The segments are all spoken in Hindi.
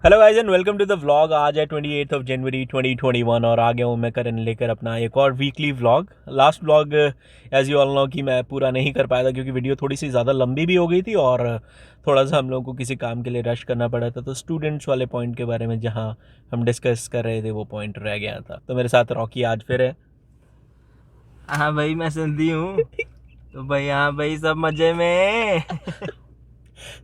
Hello guys and welcome to the vlog. आज है 28 ऑफ जनवरी 2021 और आ गया हूँ मैं करण लेकर अपना एक और weekly vlog. Last vlog as you all know कि मैं पूरा नहीं कर पाया था क्योंकि वीडियो थोड़ी सी ज़्यादा लंबी भी हो गई थी और थोड़ा सा हम लोगों को किसी काम के लिए रश करना पड़ा था। तो स्टूडेंट्स वाले पॉइंट के बारे में जहाँ हम डिस्कस कर रहे थे वो पॉइंट रह गया था। तो मेरे साथ रॉकी आज फिर है। हाँ भाई, मैं सिंधी हूँ। तो भाई हाँ भाई, सब मजे में।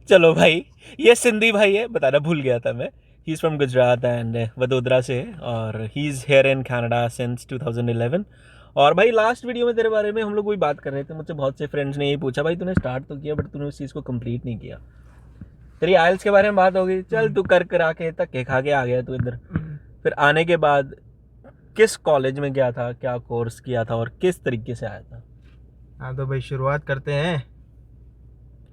चलो भाई, ये सिंधी भाई है, बताना भूल गया था मैं। He is from Gujarat and Vadodara से है और he is here in Canada since 2011। और भाई लास्ट वीडियो में तेरे बारे में हम लोग वही बात कर रहे थे। मुझसे बहुत से फ्रेंड्स ने यही पूछा, भाई तूने स्टार्ट तो किया बट तूने उस चीज़ को कंप्लीट नहीं किया। तेरी आइल्स के बारे में बात हो गई, चल तू कर कर आके धक्के खा के आ गया तू इधर। फिर आने के बाद किस कॉलेज में गया था, क्या कोर्स किया था और किस तरीके से आया था? हाँ तो भाई, शुरुआत करते हैं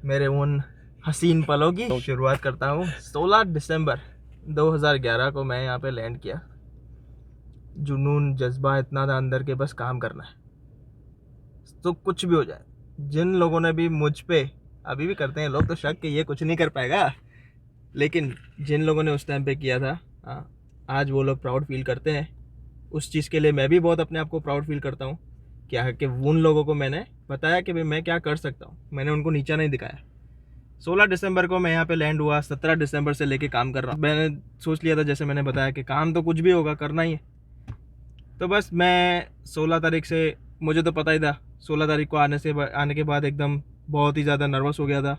मेरे उन हसीन पलों की। शुरुआत करता हूँ 16 दिसंबर 2011 को मैं यहाँ पे लैंड किया। जुनून जज्बा इतना था अंदर के, बस काम करना है तो कुछ भी हो जाए। जिन लोगों ने भी मुझ पे, अभी भी करते हैं लोग तो शक कि ये कुछ नहीं कर पाएगा, लेकिन जिन लोगों ने उस टाइम पे किया था, हाँ, आज वो लोग प्राउड फील करते हैं। उस चीज़ के लिए मैं भी बहुत अपने आप को प्राउड फील करता हूँ। क्या है कि उन लोगों को मैंने बताया कि भाई मैं क्या कर सकता हूँ, मैंने उनको नीचा नहीं दिखाया। 16 दिसंबर को मैं यहाँ पे लैंड हुआ, 17 दिसंबर से लेके काम कर रहा हूँ। मैंने सोच लिया था, जैसे मैंने बताया, कि काम तो कुछ भी होगा, करना ही है। तो बस मैं 16 तारीख से, मुझे तो पता ही था, 16 तारीख को आने के बाद एकदम बहुत ही ज़्यादा नर्वस हो गया था,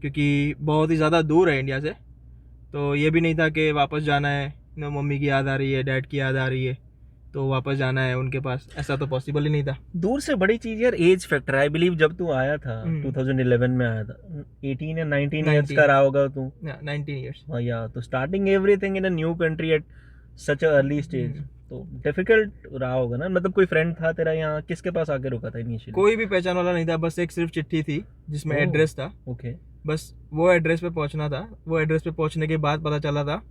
क्योंकि बहुत ही ज़्यादा दूर है इंडिया से। तो ये भी नहीं था कि वापस जाना है, ना मम्मी की याद आ रही है, डैड की याद आ रही है तो वापस जाना है उनके पास, ऐसा तो पॉसिबल ही नहीं था। दूर से बड़ी चीज यार एज फैक्टर। आई बिलीव जब तू आया था 2011 में आया था, 18 या 19 ईयर्स का 19, रहा होगा तू। 19 ईयर्स। हाँ या तो starting everything in a new country at such a early stage, तो डिफिकल्ट रहा होगा ना। मतलब कोई फ्रेंड था तेरा यहाँ, किसके पास आके रुका था इनिशियली? कोई भी पहचान वाला नहीं था, बस एक सिर्फ चिट्ठी थी जिसमें एड्रेस था। ओके। बस वो एड्रेस पे पहुंचना था। वो एड्रेस पे पहुंचने के बाद पता चला था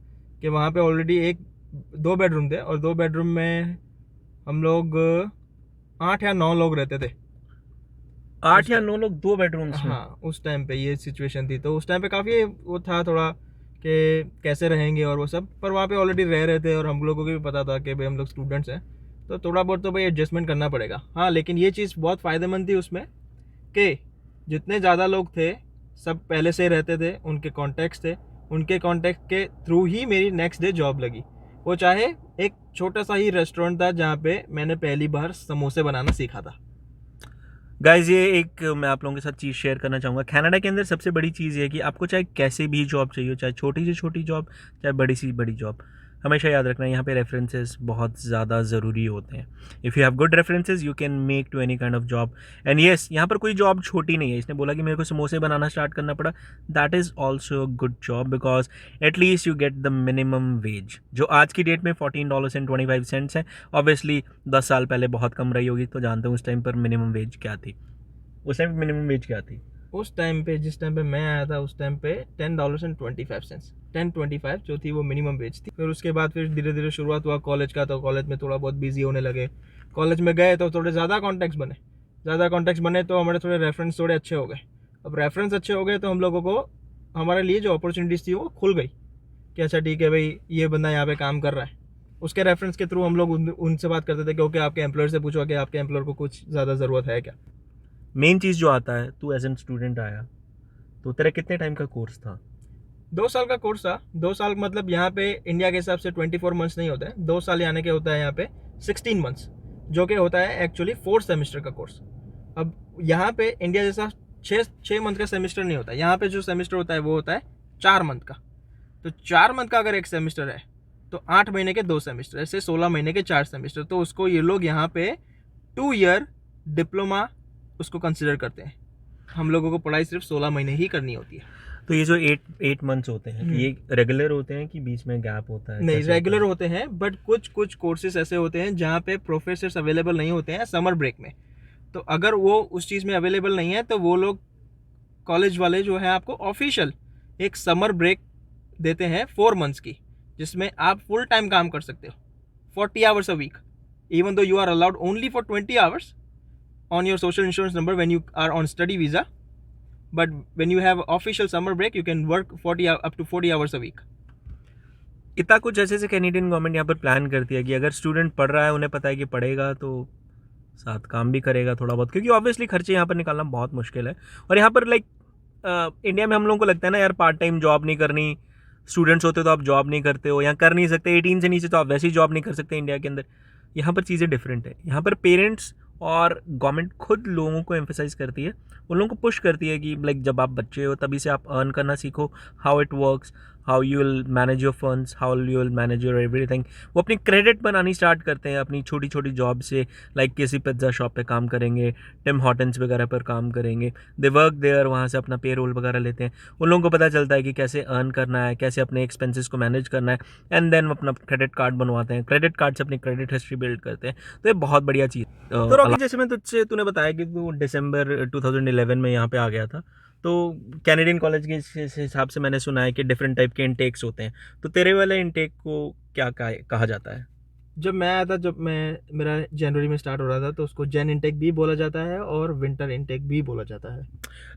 कि वहाँ पे ऑलरेडी दो बेडरूम थे, और 2 बेडरूम में हम लोग 8 या 9 लोग रहते थे। 8 या 9 लोग 2 बेडरूम्स में? हाँ, उस टाइम पे ये सिचुएशन थी। तो उस टाइम पे काफ़ी वो था थोड़ा कि कैसे रहेंगे और वो सब, पर वहाँ पे ऑलरेडी रह रहे थे और हम लोगों को भी पता था कि भाई हम लोग स्टूडेंट्स हैं, तो थोड़ा बहुत तो भाई एडजस्टमेंट करना पड़ेगा। हाँ, लेकिन ये चीज़ बहुत फ़ायदेमंद थी उसमें कि जितने ज़्यादा लोग थे सब पहले से रहते थे, उनके कॉन्टैक्ट्स थे, उनके कॉन्टैक्ट के थ्रू ही मेरी नेक्स्ट डे जॉब लगी। वो चाहे एक छोटा सा ही रेस्टोरेंट था जहाँ पे मैंने पहली बार समोसे बनाना सीखा था। गाइज ये एक मैं आप लोगों के साथ चीज़ शेयर करना चाहूँगा। कनाडा के अंदर सबसे बड़ी चीज़ ये है कि आपको चाहे कैसे भी जॉब चाहिए, चाहे छोटी से छोटी जॉब, चाहे बड़ी सी बड़ी जॉब, हमेशा याद रखना यहाँ पे रेफरेंसेस बहुत ज़्यादा ज़रूरी होते हैं। If you have good references you can make to any kind of job. And yes, यहाँ पर कोई जॉब छोटी नहीं है। इसने बोला कि मेरे को समोसे बनाना स्टार्ट करना पड़ा, that is also a good job because at least you get the minimum wage, जो आज की डेट में $14.25 है। ऑब्वियसली 10 साल पहले बहुत कम रही होगी, तो जानते हैं उस टाइम पर मिनिमम वेज क्या थी। उस टाइम मिनिमम वेज क्या थी? उस टाइम पे, जिस टाइम पे मैं आया था, उस टाइम पे $10.25, 10.25 जो थी वो मिनिमम वेज थी। फिर उसके बाद फिर धीरे धीरे शुरुआत हुआ कॉलेज का, तो कॉलेज में थोड़ा बहुत बिजी होने लगे। कॉलेज में गए तो थोड़े ज़्यादा कॉन्टैक्ट्स बने तो हमारे थोड़े रेफरेंस थोड़े अच्छे हो गए। अब रेफरेंस अच्छे हो गए तो हम लोगों को, हमारे लिए जो अपॉर्चुनिटीज़ थी वो खुल गई कि अच्छा ठीक है भाई, ये बंदा यहाँ पे काम कर रहा है। उसके रेफरेंस के थ्रू हम लोग उनसे बात करते थे, क्योंकि आपके एम्प्लॉयर से पूछो कि आपके एम्प्लॉयर को कुछ ज़्यादा ज़रूरत है क्या। मेन चीज़ जो आता है, तू एज एन स्टूडेंट आया तो तेरा कितने टाइम का कोर्स था? 2 साल का कोर्स था। 2 साल मतलब यहाँ पे इंडिया के हिसाब से 24 मंथ्स नहीं होते हैं। 2 साल यानी कि होता है यहाँ पे 16 मंथ्स, जो कि होता है एक्चुअली 4 सेमेस्टर का कोर्स। अब यहाँ पे इंडिया जैसा 6 मंथ का सेमेस्टर नहीं होता। यहाँ पे जो सेमेस्टर होता है वो होता है 4 मंथ का। तो 4 मंथ का अगर एक सेमेस्टर है तो 8 महीने के 2 सेमेस्टर, ऐसे 16 महीने के 4 सेमेस्टर। तो उसको ये लोग यहाँ पे 2 ईयर डिप्लोमा उसको कंसिडर करते हैं। हम लोगों को पढ़ाई सिर्फ 16 महीने ही करनी होती है। तो ये जो 8 मंथ्स होते हैं, ये रेगुलर होते हैं कि बीच में गैप होता है? नहीं, रेगुलर होते हैं, बट कुछ कोर्सेज ऐसे होते हैं जहाँ पे प्रोफेसर्स अवेलेबल नहीं होते हैं समर ब्रेक में। तो अगर वो उस चीज़ में अवेलेबल नहीं है तो वो लोग, कॉलेज वाले जो है, आपको ऑफिशियल एक समर ब्रेक देते हैं 4 मंथ्स की, जिसमें आप फुल टाइम काम कर सकते हो, 40 hours a week, even though you are allowed only for 20 hours on your social insurance number when you are on study visa, but when you have official summer break you can work up to 40 hours a week. इतना कुछ ऐसे से कैनेडियन गवर्नमेंट यहाँ पर प्लान करती है कि अगर स्टूडेंट पढ़ रहा है, उन्हें पता है कि पढ़ेगा तो साथ काम भी करेगा थोड़ा बहुत, क्योंकि ऑब्वियसली खर्चे यहाँ पर निकालना बहुत मुश्किल है। और यहाँ पर लाइक इंडिया में हम लोगों को लगता है ना यार, पार्ट टाइम जॉब नहीं करनी, स्टूडेंट्स होते तो आप जॉब नहीं करते हो या कर नहीं सकते, 18 से नीचे तो आप वैसे ही जॉब नहीं कर सकते इंडिया के अंदर। यहाँ पर चीज़ें डिफरेंट है। यहाँ पर पेरेंट्स और गवर्नमेंट खुद लोगों को एम्फेसाइज करती है, उन लोगों को पुश करती है कि लाइक जब आप बच्चे हो तभी से आप अर्न करना सीखो, how it works, how you will manage your funds, how you will manage your everything. वो अपनी क्रेडिट बनानी स्टार्ट करते हैं अपनी छोटी छोटी जॉब से, लाइक किसी पिज्ज़ा शॉप पे काम करेंगे, टिम हॉटन्स वगैरह पर काम करेंगे, दे वर्क देयर, वहाँ से अपना पे रोल वगैरह लेते हैं। उन लोगों को पता चलता है कि कैसे अर्न करना है, कैसे अपने एक्सपेंसेस को मैनेज करना है, एंड देन अपना क्रेडिट कार्ड बनवाते हैं, क्रेडिट कार्ड से अपनी क्रेडिट हिस्ट्री बिल्ड करते हैं। तो ये बहुत बढ़िया चीज़। तो रॉकी, जैसे मैं तुझसे तूने बताया कि तू दिसंबर 2011 में यहाँ पे आ गया था, तो कैनेडियन कॉलेज के हिसाब से मैंने सुना है कि डिफरेंट टाइप के इनटेक्स होते हैं, तो तेरे वाले इनटेक को क्या कहा जाता है? जब मैं आया था, जब मैं मेरा जनवरी में स्टार्ट हो रहा था, तो उसको जैन इनटेक भी बोला जाता है और विंटर इनटेक भी बोला जाता है।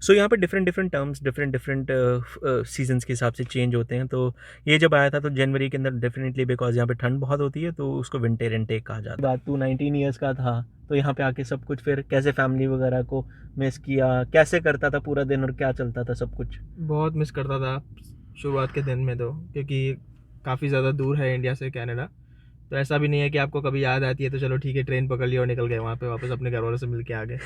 सो यहाँ पे डिफरेंट टर्म्स डिफरेंट सीजन्स के हिसाब से चेंज होते हैं। तो ये जब आया था तो जनवरी के अंदर डेफिनेटली, बिकॉज यहाँ पे ठंड बहुत होती है, तो उसको विंटर इनटेक कहा जाता है। बात तू 19 ईयर्स का था, तो यहाँ पे आके सब कुछ फिर कैसे फैमिली वगैरह को मिस किया, कैसे करता था पूरा दिन और क्या चलता था सब कुछ? बहुत मिस करता था शुरुआत के दिन में तो, क्योंकि काफ़ी ज़्यादा दूर है इंडिया से कनाडा। तो ऐसा भी नहीं है कि आपको कभी याद आती है तो चलो ठीक है ट्रेन पकड़ लिया और निकल गए वहाँ पे वापस अपने घर वालों से मिल के आ गए।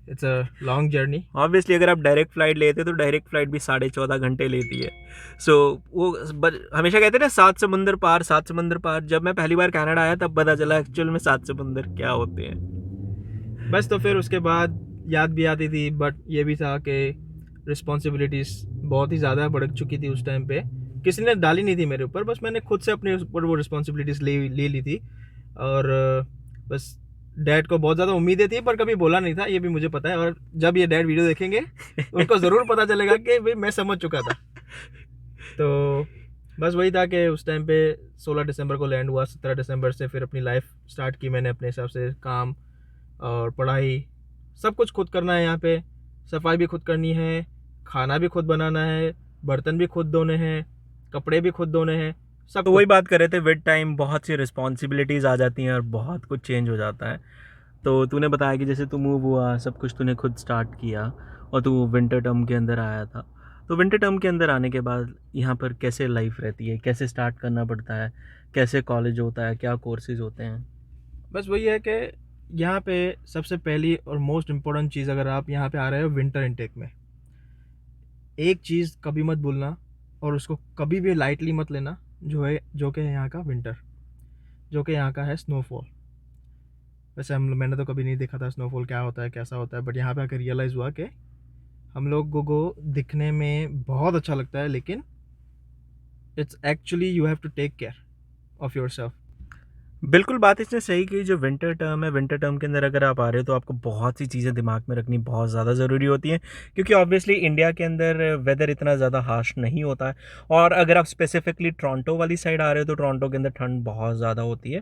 It's a long journey. Obviously अगर आप डायरेक्ट फ्लाइट लेते तो डायरेक्ट फ्लाइट भी 14.5 घंटे लेती है। सो वो हमेशा कहते हैं ना, 7 समंदर पार। जब मैं पहली बार कनाडा आया तब पता चला एक्चुअल में 7 समंदर क्या होते हैं। बस तो फिर उसके बाद याद भी आती थी, बट ये भी था कि रिस्पॉन्सिबिलिटीज़ बहुत ही ज़्यादा बढ़ चुकी थी उस टाइम पे। किसी ने डाली नहीं थी मेरे ऊपर, बस मैंने खुद से अपने ऊपर वो रिस्पॉन्सिबिलिटीज़ ले ली थी। और बस डैड को बहुत ज़्यादा उम्मीदें थी, पर कभी बोला नहीं था, ये भी मुझे पता है। और जब ये डैड वीडियो देखेंगे उनको ज़रूर पता चलेगा कि भाई मैं समझ चुका था। तो बस वही था कि उस टाइम पे 16 दिसंबर को लैंड हुआ। 17 दिसंबर से फिर अपनी लाइफ स्टार्ट की मैंने अपने हिसाब से। काम और पढ़ाई सब कुछ खुद करना है यहाँ पे। सफाई भी खुद करनी है, खाना भी खुद बनाना है, बर्तन भी खुद धोने हैं, कपड़े भी खुद धोने हैं, सब तो वही बात कर रहे थे, विद टाइम बहुत सी रिस्पॉन्सिबिलिटीज़ आ जाती हैं और बहुत कुछ चेंज हो जाता है। तो तूने बताया कि जैसे तू मूव हुआ, सब कुछ तूने खुद स्टार्ट किया और तू विंटर टर्म के अंदर आया था। तो विंटर टर्म के अंदर आने के बाद यहाँ पर कैसे लाइफ रहती है, कैसे स्टार्ट करना पड़ता है, कैसे कॉलेज होता है, क्या कोर्सेज होते हैं? बस वही है कि यहाँ पे सबसे पहली और मोस्ट इम्पोर्टेंट चीज़, अगर आप यहाँ पे आ रहे हो विंटर इनटेक में, एक चीज़ कभी मत भूलना और उसको कभी भी लाइटली मत लेना, जो कि है यहाँ का विंटर, जो कि यहाँ का है स्नोफॉल। वैसे मैंने तो कभी नहीं देखा था स्नोफॉल क्या होता है, कैसा होता है, बट यहाँ पे आकर रियलाइज़ हुआ कि हम लोगों को दिखने में बहुत अच्छा लगता है, लेकिन it's actually you have to take care of your self. बिल्कुल, बात इसने सही की। जो विंटर टर्म है, विंटर टर्म के अंदर अगर आप आ रहे हो तो आपको बहुत सी चीज़ें दिमाग में रखनी बहुत ज़्यादा ज़रूरी होती हैं, क्योंकि ऑब्वियसली इंडिया के अंदर वेदर इतना ज़्यादा हार्श नहीं होता है। और अगर आप स्पेसिफिकली टोरंटो वाली साइड आ रहे हो तो टोरंटो के अंदर ठंड बहुत ज़्यादा होती है।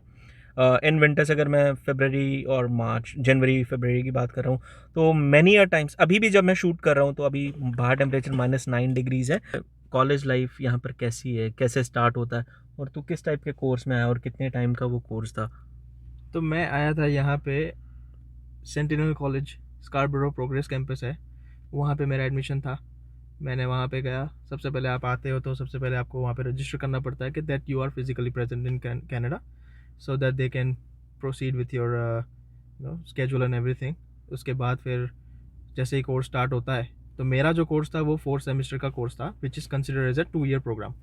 इन विंटर्स अगर मैं फरवरी और मार्च, जनवरी फरवरी की बात कर रहा हूँ, तो मैनी अ टाइम्स, अभी भी जब मैं शूट कर रहा हूँ तो अभी बाहर टेम्परेचर -9 डिग्रीज़ है। कॉलेज लाइफ यहाँ पर कैसी है, कैसे स्टार्ट होता है, और तू किस टाइप के कोर्स में आया और कितने टाइम का वो कोर्स था? तो मैं आया था यहाँ पे sentinel college, Scarborough progress campus है, वहाँ पे मेरा एडमिशन था। मैंने वहाँ पे गया। सबसे पहले आप आते हो तो सबसे पहले आपको वहाँ पे रजिस्टर करना पड़ता है कि that you are physically present in Canada, so that they can proceed with your schedule and everything. उसके बाद फिर जैसे ही कोर्स स्टार्ट होता है, तो मेरा जो कोर्स था वो 4 सेमेस्टर का कोर्स था, which is considered as a 2 year program.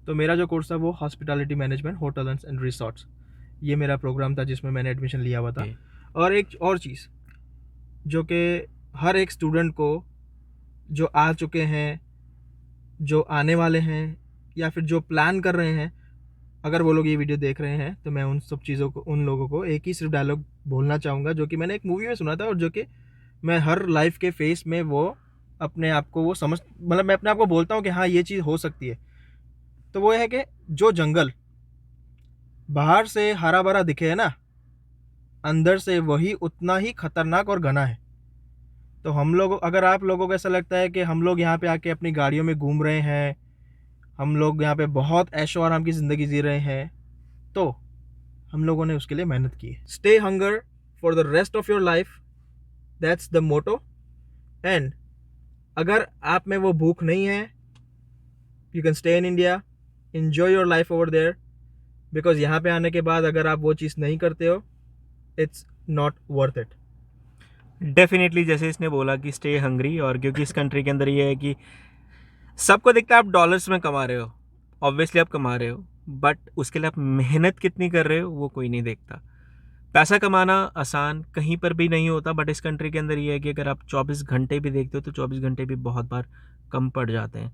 तो मेरा जो कोर्स था वो hospitality management, hotels and resorts, ये मेरा प्रोग्राम था जिसमें मैंने एडमिशन लिया हुआ था। और एक और चीज़ जो कि हर एक स्टूडेंट को, जो आ चुके हैं, जो आने वाले हैं, या फिर जो प्लान कर रहे हैं, अगर वो लोग ये वीडियो देख रहे हैं, तो मैं उन सब चीज़ों को, उन लोगों को एक ही सिर्फ डायलॉग बोलना चाहूँगा, जो कि मैंने एक मूवी में सुना था और जो कि मैं हर लाइफ के फेस में वो अपने आप को वो समझ, मतलब मैं अपने आप को बोलता हूँ कि हाँ ये चीज़ हो सकती है। तो वो है कि जो जंगल बाहर से हरा भरा दिखे है ना, अंदर से वही उतना ही खतरनाक और घना है। तो हम लोग, अगर आप लोगों को ऐसा लगता है कि हम लोग यहाँ पे आके अपनी गाड़ियों में घूम रहे हैं हम लोग यहाँ पे बहुत ऐशो आराम की ज़िंदगी जी रहे हैं, तो हम लोगों ने उसके लिए मेहनत की है। Stay hunger for the rest of your life, that's the motto. And अगर आप में वो भूख नहीं है, you can stay in India, enjoy your life over there, because यहाँ पे आने के बाद अगर आप वो चीज़ नहीं करते हो, it's not worth it. Definitely जैसे इसने बोला कि स्टे हंग्री, और क्योंकि इस कंट्री के अंदर ये है कि सबको दिखता है आप डॉलर्स में कमा रहे हो, ऑब्वियसली आप कमा रहे हो, बट उसके लिए आप मेहनत कितनी कर रहे हो वो कोई नहीं देखता। पैसा कमाना आसान कहीं पर भी नहीं होता, बट इस कंट्री के अंदर ये है कि अगर आप 24 घंटे भी देखते हो तो 24 घंटे भी बहुत बार कम पड़ जाते हैं,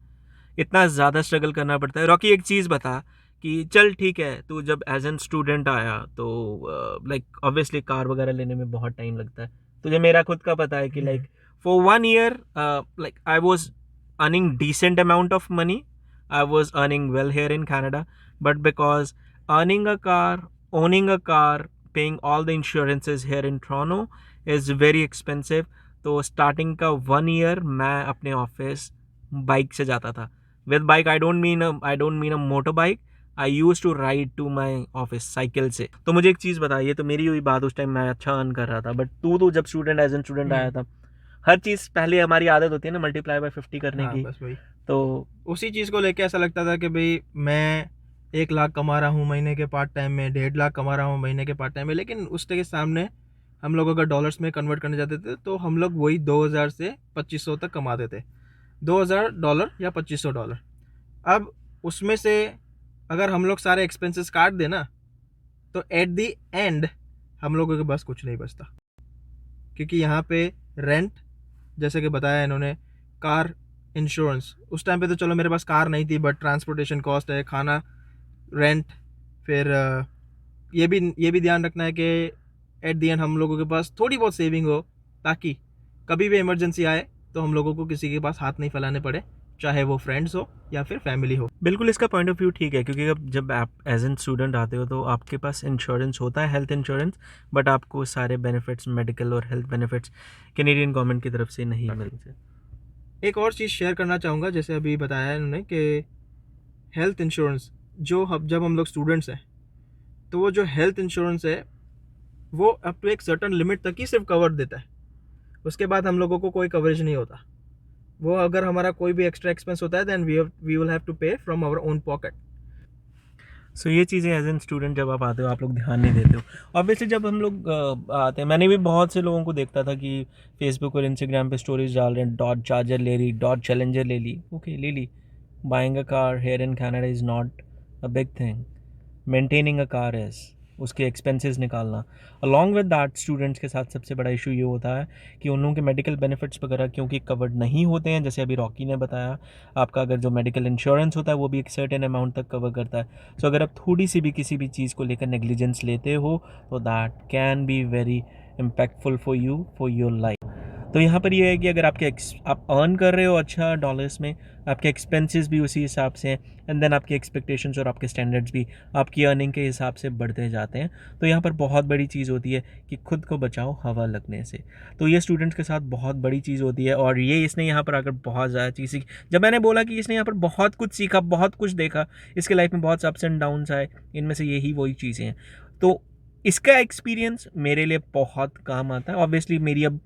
इतना ज़्यादा स्ट्रगल करना पड़ता है। रॉकी एक चीज़ बता कि चल ठीक है, तू जब एज एन स्टूडेंट आया तो लाइक ऑब्वियसली कार वगैरह लेने में बहुत टाइम लगता है, तुझे मेरा खुद का पता है कि like for 1 year like I was earning decent amount of money. I was earning well here in Canada, but because earning a car, owning a car, paying all the insurances here in Toronto is very expensive. तो स्टार्टिंग का 1 year मैं अपने ऑफिस बाइक से जाता था। With bike I don't mean a motor bike, I use to ride to my office cycle से। तो मुझे एक चीज़ बता, ये तो मेरी हुई बात, उस टाइम मैं अच्छा अर्न कर रहा था, बट तू तो जब स्टूडेंट एज एन स्टूडेंट आया था, हर चीज़ पहले हमारी आदत होती है ना मल्टीप्लाई बाय 50 करने की। बस वही, तो उसी चीज़ को लेके ऐसा लगता था कि भाई मैं 1 लाख कमा रहा हूँ महीने के पार्ट टाइम में, 1.5 लाख कमा रहा हूँ महीने के पार्ट टाइम में, लेकिन उसके सामने हम लोग अगर डॉलर्स में कन्वर्ट करने जाते थे तो हम लोग वही 2000 से 2500 तक कमाते थे, $2000 या $2500। अब उसमें से अगर हम लोग सारे एक्सपेंसेस काट देना तो एट दी एंड हम लोगों के पास कुछ नहीं बचता, क्योंकि यहाँ पे रेंट, जैसे कि बताया इन्होंने, कार इंश्योरेंस, उस टाइम पे तो चलो मेरे पास कार नहीं थी, बट ट्रांसपोर्टेशन कॉस्ट है, खाना, रेंट, फिर ये भी ध्यान रखना है कि एट दी एंड हम लोगों के पास थोड़ी बहुत सेविंग हो, ताकि कभी भी इमरजेंसी आए तो हम लोगों को किसी के पास हाथ नहीं फैलाने पड़े, चाहे वो फ्रेंड्स हो या फिर फैमिली हो। बिल्कुल इसका पॉइंट ऑफ व्यू ठीक है, क्योंकि जब आप एज एन स्टूडेंट आते हो तो आपके पास इंश्योरेंस होता है, हेल्थ इंश्योरेंस, बट आपको सारे बेनिफिट्स, मेडिकल और हेल्थ बेनिफिट्स कैनेडियन गवर्नमेंट की तरफ से नहीं मिलते। एक और चीज़ शेयर करना चाहूँगा, जैसे अभी बताया इन्होंने कि हेल्थ इंश्योरेंस जब हम लोग स्टूडेंट्स हैं तो वो जो हेल्थ इंश्योरेंस है वो अप टू एक सर्टन लिमिट तक ही सिर्फ कवर देता है, उसके बाद हम लोगों को कोई कवरेज नहीं होता। वो अगर हमारा कोई भी एक्स्ट्रा एक्सपेंस होता है then we will have to pay from our own pocket. So ये चीज़ें एज एन स्टूडेंट जब आप आते हो आप लोग ध्यान नहीं देते हो। ऑब्वियसली जब हम लोग आते हैं, मैंने भी बहुत से लोगों को देखता था कि फेसबुक और इंस्टाग्राम पे स्टोरीज डाल रहे हैं, डॉज चार्जर ले ली, डॉज चैलेंजर ले ली, ओके ले ली। Buying a car here in Canada is not a big thing, maintaining a car is, उसके एक्सपेंसेस निकालना। अलॉन्ग विद दैट स्टूडेंट्स के साथ सबसे बड़ा इशू ये होता है कि उन लोगों के मेडिकल बेनिफिट्स वगैरह क्योंकि कवर्ड नहीं होते हैं, जैसे अभी रॉकी ने बताया, आपका अगर जो मेडिकल इंश्योरेंस होता है वो भी एक सर्टेन अमाउंट तक कवर करता है। सो अगर आप थोड़ी सी भी किसी भी चीज़ को लेकर नेग्लिजेंस लेते हो तो that can be very impactful for you, for your life. तो यहाँ पर ये है कि अगर आप अर्न कर रहे हो अच्छा डॉलर्स में, आपके एक्सपेंसेस भी उसी हिसाब से हैं, एंड देन आपके एक्सपेक्टेशंस और आपके स्टैंडर्ड्स भी आपकी अर्निंग के हिसाब से बढ़ते जाते हैं। तो यहाँ पर बहुत बड़ी चीज़ होती है कि खुद को बचाओ हवा लगने से। तो ये स्टूडेंट्स के साथ बहुत बड़ी चीज़ होती है, और ये इसने यहाँ पर आकर बहुत ज़्यादा चीज़ सीखी। जब मैंने बोला कि इसने यहाँ पर बहुत कुछ सीखा, बहुत कुछ देखा, इसके लाइफ में बहुत से अप्स एंड डाउन्स आए, इनमें से यही वही चीज़ें हैं। तो इसका एक्सपीरियंस मेरे लिए बहुत काम आता है। ऑब्वियसली मेरी अब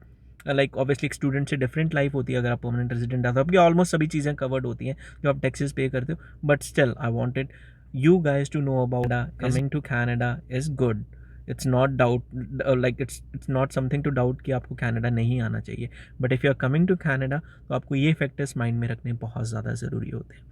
ऑब्वियसली एक स्टूडेंट से डिफरेंट लाइफ होती है। अगर आप परमानेंट रेजिडेंट आते हो, आपकी ऑलमोस्ट सभी चीज़ें कवर्ड होती हैं जो आप टैक्सेस पे करते हो, but still I wanted you guys to know about coming to Canada is good. It's not it's not something to doubt कि आपको कनाडा नहीं आना चाहिए, but if you are coming to Canada तो आपको ये फैक्टर्स माइंड में रखने बहुत ज़्यादा ज़रूरी होते हैं।